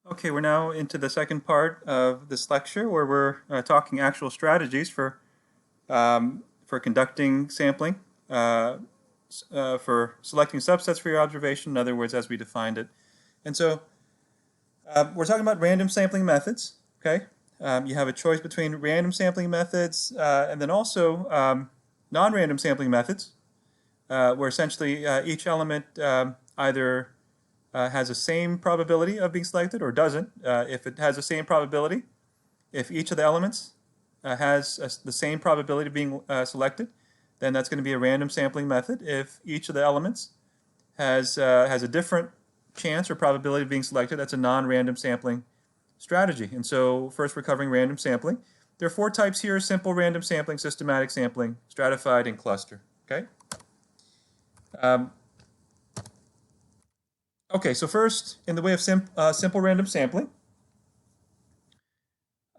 Okay, we're now into the second part of this lecture where we're talking actual strategies for conducting sampling, for selecting subsets for your observation, in other words, as we defined it. And so we're talking about random sampling methods, okay? You have a choice between random sampling methods and then also non-random sampling methods, where essentially each element either has the same probability of being selected or doesn't. If it has the same probability, if each of the elements has the same probability of being selected, then that's going to be a random sampling method. If each of the elements has a different chance or probability of being selected, that's a non-random sampling strategy. And so first we're covering random sampling. There are four types here: simple random sampling, systematic sampling, stratified, and cluster. Okay? Okay, so first, in the way of simple random sampling,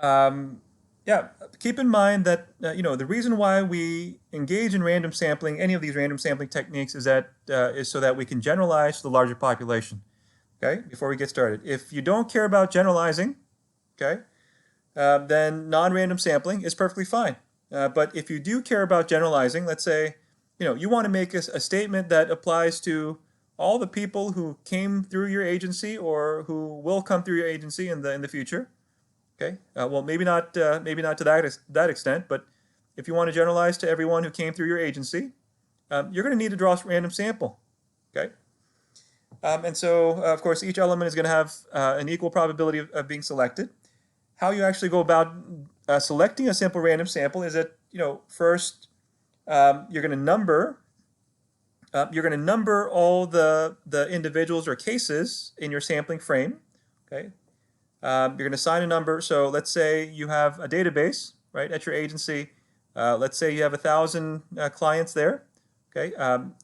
yeah, keep in mind that the reason why we engage in random sampling, any of these random sampling techniques, is so that we can generalize to the larger population. Okay, before we get started, if you don't care about generalizing, okay, then non-random sampling is perfectly fine. But if you do care about generalizing, let's say, you want to make a statement that applies to all the people who came through your agency or who will come through your agency in the future. Okay. Well, maybe not to that extent, but if you want to generalize to everyone who came through your agency, you're going to need to draw a random sample. Okay. And so, of course, each element is going to have an equal probability of being selected. How you actually go about selecting a simple random sample is that first you're going to number all the individuals or cases in your sampling frame. Okay, you're going to assign a number. So let's say you have a database, right, at your agency. Let's say you have 1,000 clients there. Okay,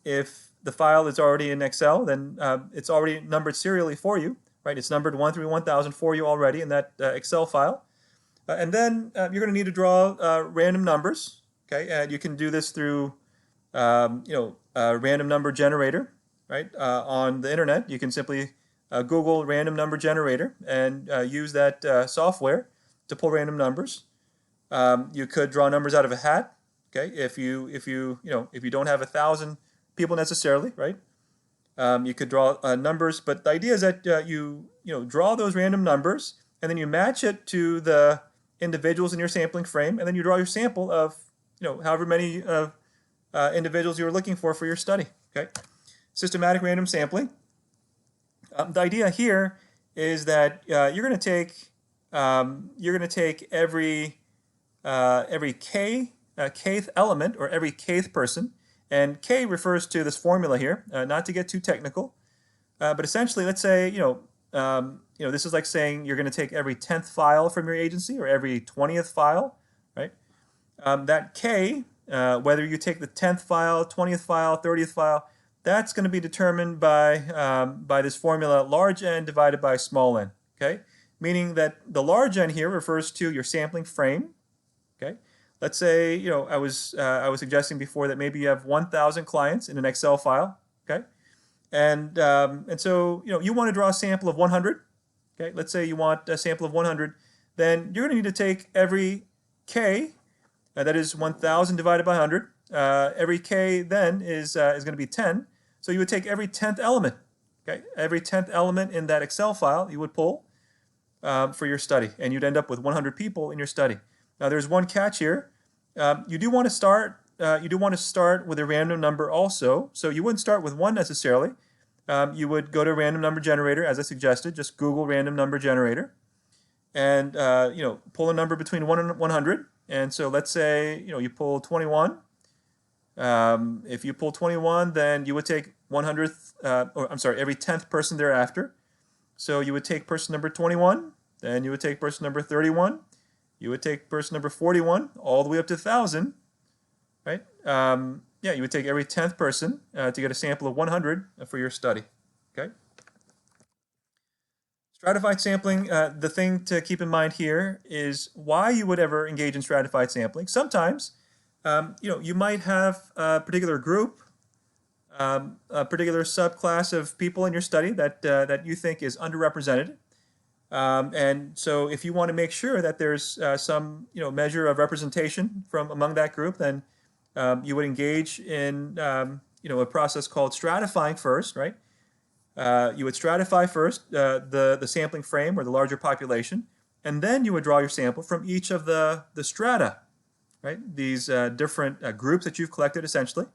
if the file is already in Excel, then it's already numbered serially for you, right? It's numbered 1 through 1,000 for you already in that Excel file. And then you're going to need to draw random numbers. Okay, and you can do this through a random number generator, right? On the internet, you can simply Google random number generator and use that software to pull random numbers. You could draw numbers out of a hat. Okay, if you don't have 1,000 people necessarily, right? You could draw numbers, but the idea is that you draw those random numbers and then you match it to the individuals in your sampling frame, and then you draw your sample of however many individuals you were looking for your study. Okay, systematic random sampling. The idea here is that you're going to take every kth element or every kth person, and k refers to this formula here. Not to get too technical, but essentially, let's say this is like saying you're going to take every 10th file from your agency or every 20th file, right? That k, whether you take the 10th file, 20th file, 30th file, that's going to be determined by this formula, large N divided by small n. Okay, meaning that the large N here refers to your sampling frame. Okay, let's say I was suggesting before that maybe you have 1,000 clients in an Excel file. Okay, and so you want to draw a sample of 100. Okay, let's say you want a sample of 100. Then you're going to need to take every k, that is 1,000 divided by 100. Every k then is going to be 10. So you would take every 10th element. Okay, every 10th element in that Excel file you would pull for your study, and you'd end up with 100 people in your study. Now there's one catch here. You do want to start with a random number also. So you wouldn't start with 1 necessarily. You would go to a random number generator, as I suggested. Just Google random number generator, and pull a number between 1 and 100. And so let's say you pull 21. If you pull 21, then you would take 100th, every 10th person thereafter. So you would take person number 21, then you would take person number 31, you would take person number 41, all the way up to 1,000, right? Yeah, you would take every 10th person to get a sample of 100 for your study. Okay. Stratified sampling, the thing to keep in mind here is why you would ever engage in stratified sampling. Sometimes, you might have a particular group, a particular subclass of people in your study that you think is underrepresented. And so if you want to make sure that there's some measure of representation from among that group, then you would engage in a process called stratifying first, right? You would stratify first the sampling frame or the larger population, and then you would draw your sample from each of the strata, right? These different groups that you've collected essentially.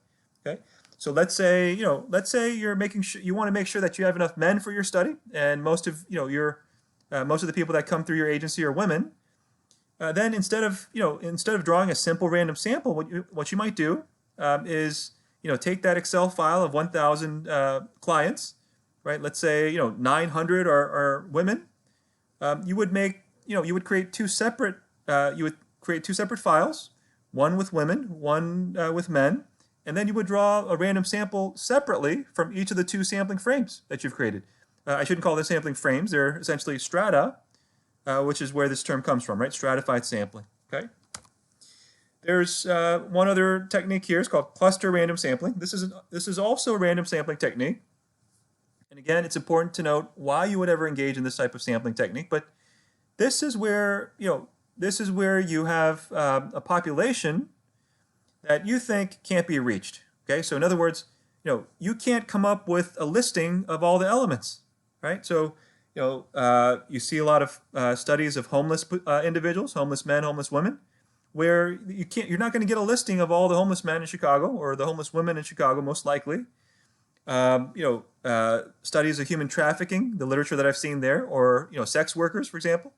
Okay. So let's say you're making sure you want to make sure that you have enough men for your study, and most of most of the people that come through your agency are women. Then instead of drawing a simple random sample, what you might do is take that Excel file of 1,000 clients, right? Let's say 900 are women. You would create two separate files, one with women, one with men, and then you would draw a random sample separately from each of the two sampling frames that you've created. I shouldn't call them sampling frames; they're essentially strata, which is where this term comes from, right? Stratified sampling. Okay. There's one other technique here. It's called cluster random sampling. This is also a random sampling technique. And again, it's important to note why you would ever engage in this type of sampling technique. But this is where you have a population that you think can't be reached. Okay, so in other words, you can't come up with a listing of all the elements, right? So you see a lot of studies of homeless individuals, homeless men, homeless women, where you're not going to get a listing of all the homeless men in Chicago or the homeless women in Chicago, most likely. Studies of human trafficking, the literature that I've seen there, or sex workers, for example,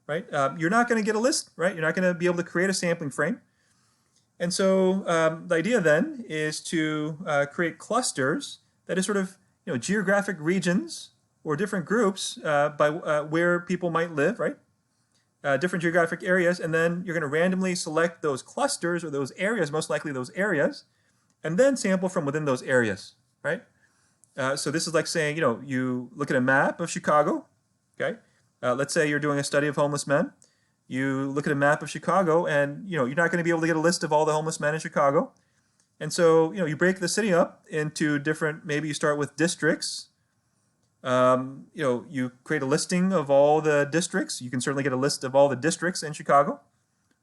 right? You're not going to get a list, right? You're not going to be able to create a sampling frame. And so the idea then is to create clusters that is sort of geographic regions or different groups by where people might live, right? Different geographic areas, and then you're going to randomly select those clusters or those areas, most likely those areas, and then sample from within those areas, right? So this is like saying, you look at a map of Chicago, okay? Let's say you're doing a study of homeless men. You look at a map of Chicago, and you're not going to be able to get a list of all the homeless men in Chicago. And so you break the city up into different. Maybe you start with districts. You create a listing of all the districts. You can certainly get a list of all the districts in Chicago,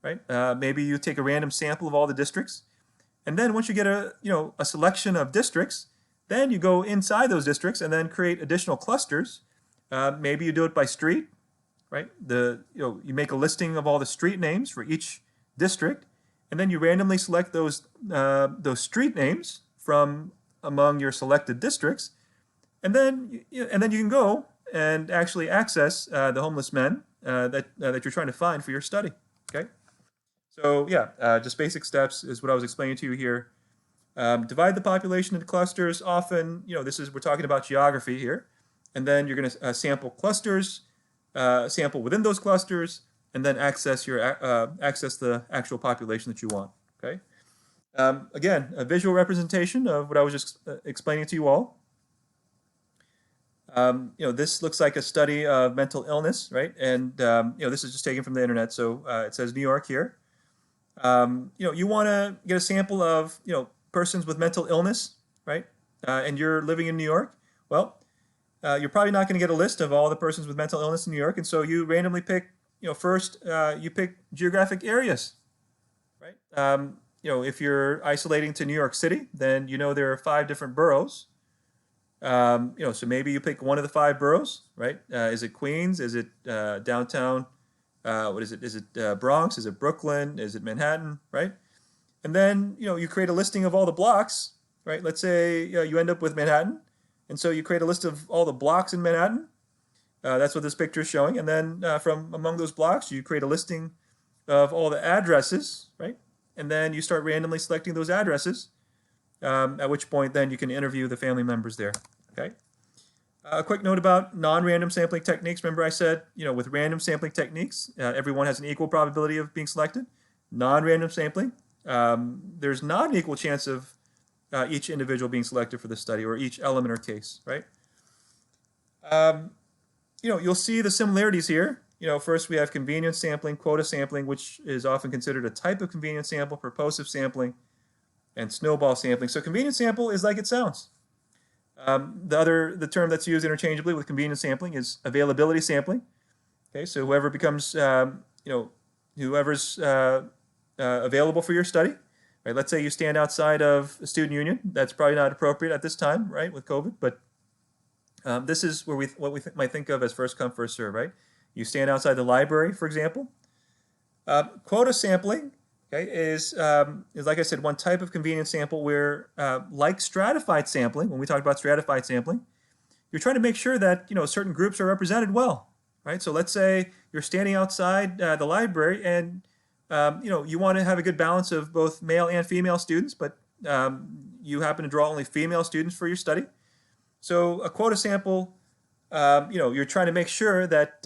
right? Maybe you take a random sample of all the districts, and then once you get a selection of districts, then you go inside those districts and then create additional clusters. Maybe you do it by street, right? You make a listing of all the street names for each district, and then you randomly select those street names from among your selected districts, and then you can go and actually access the homeless men that you're trying to find for your study. Okay, so yeah, just basic steps is what I was explaining to you here. Divide the population into clusters. Often, we're talking about geography here, and then you're going to sample clusters, sample within those clusters, and then access the actual population that you want. Okay. Again, a visual representation of what I was just explaining to you all. This looks like a study of mental illness, right? And this is just taken from the internet, so it says New York here. You want to get a sample of persons with mental illness, right? And you're living in New York. Well, you're probably not going to get a list of all the persons with mental illness in New York, and so you randomly pick. First you pick geographic areas, right? If you're isolating to New York City, then there are 5 different boroughs. So maybe you pick one of the 5 boroughs, right? Is it Queens? Is it downtown? What is it? Is it Bronx? Is it Brooklyn? Is it Manhattan? Right? And then you create a listing of all the blocks, right? Let's say you end up with Manhattan, and so you create a list of all the blocks in Manhattan. That's what this picture is showing. And then from among those blocks, you create a listing of all the addresses, right? And then you start randomly selecting those addresses. At which point then you can interview the family members there. Okay. A quick note about non-random sampling techniques. Remember I said, with random sampling techniques, everyone has an equal probability of being selected. Non-random sampling, there's not an equal chance of each individual being selected for the study or each element or case, right? You'll see the similarities here. First we have convenience sampling, quota sampling, which is often considered a type of convenience sample, purposive sampling, and snowball sampling. So convenience sample is like it sounds. The term that's used interchangeably with convenience sampling is availability sampling. Okay, so whoever becomes, whoever's available for your study, right? Let's say you stand outside of a student union. That's probably not appropriate at this time, right, with COVID. But this is where what we might think of as first come, first serve, right? You stand outside the library, for example. Quota sampling, okay, is like I said, one type of convenience sample where, like stratified sampling, when we talk about stratified sampling, you're trying to make sure that certain groups are represented well, right? So let's say you're standing outside the library, and you want to have a good balance of both male and female students, but you happen to draw only female students for your study. So a quota sample, you're trying to make sure that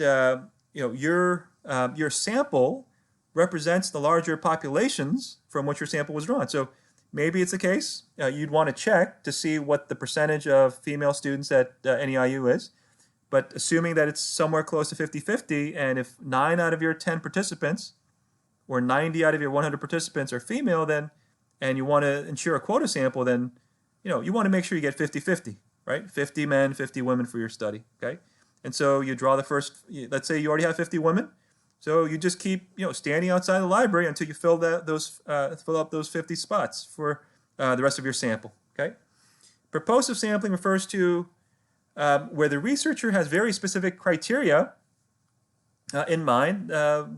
your sample represents the larger populations from which your sample was drawn. So maybe it's a case you'd want to check to see what the percentage of female students at NEIU is, but assuming that it's somewhere close to 50-50, and if 9 out of your 10 participants or 90 out of your 100 participants are female, then, and you want to ensure a quota sample, then you want to make sure you get 50-50, right? 50 men, 50 women for your study, okay? And so you draw the first, let's say you already have 50 women, so you just keep standing outside the library until you fill up those 50 spots for the rest of your sample. Okay. Purposive sampling refers to where the researcher has very specific criteria in mind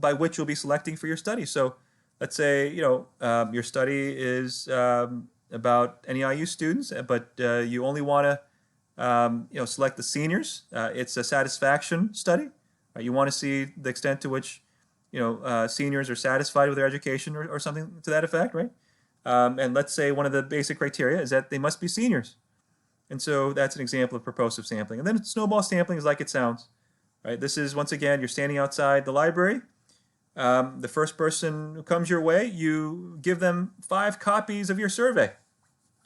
by which you'll be selecting for your study. So let's say your study is about NEIU students, but you only want to select the seniors. It's a satisfaction study. You want to see the extent to which seniors are satisfied with their education, or something to that effect, right? And let's say one of the basic criteria is that they must be seniors. And so that's an example of purposive sampling. And then snowball sampling is like it sounds, right? This is, once again, you're standing outside the library. The first person who comes your way, you give them 5 copies of your survey,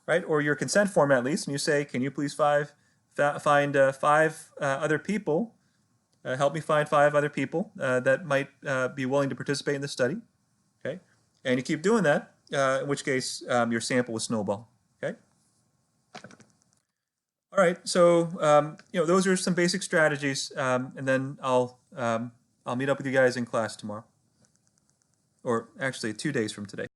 right? Or your consent form at least, and you say, can you please find 5 other people, help me find 5 other people that might be willing to participate in the study, okay? And you keep doing that, in which case your sample will snowball, okay? All right, so those are some basic strategies, and then I'll meet up with you guys in class tomorrow, or actually 2 days from today.